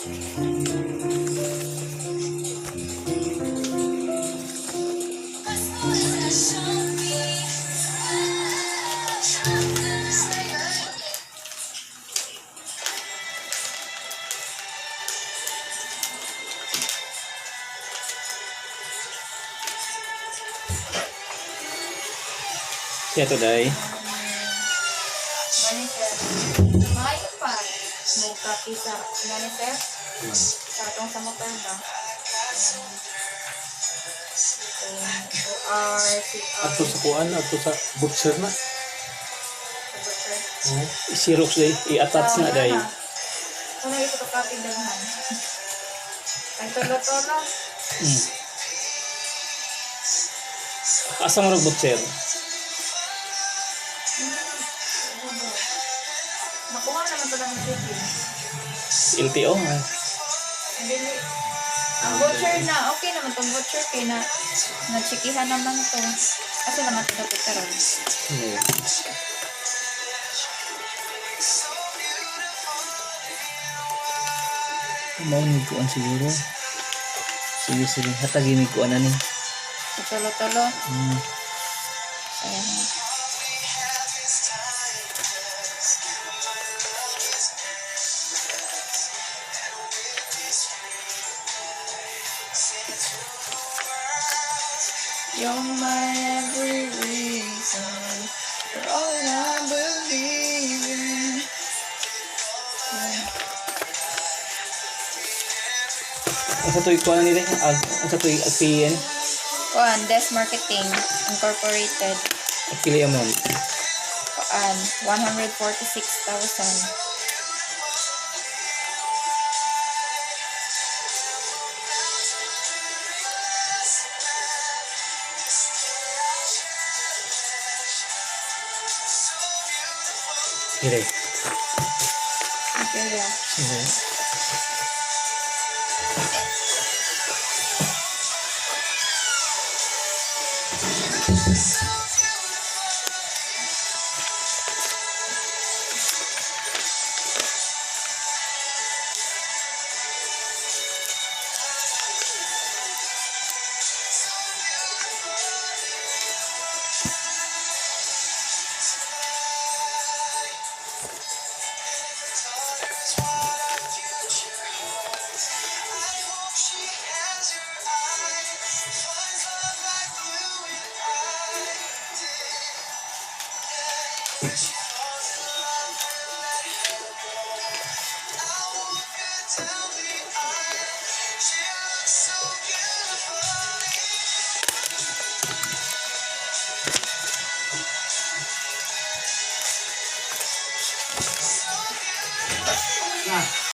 Siya to day. Gani sir. Maayo pa. May copy sa gani sir. Sa atong sa motor ba? Ato sa kuan, ato sa butcher na. Sa Oh, i-xerox day, i-attach na day. Kung ito to copy daghan. Ang tolo-tolo. Asa mo rog butcher? Makuha naman ito ng chicken. LTO. Hindi. Ang butcher na, okay naman itong butcher kaya na nachikihan naman ito. Kasi naman ito dapat karoon. Maunig kuan siguro. Sige, sige. Hatagimig kuan na ni. Tolo-tolo. Ayan. You're my every reason. You're all I believe in. Asa to kuan ni day? Asa to PN? Kuan, Des Marketing Incorporated. Pili amount. Kuan, 146,000. Dire. Okay, yeah. Sige.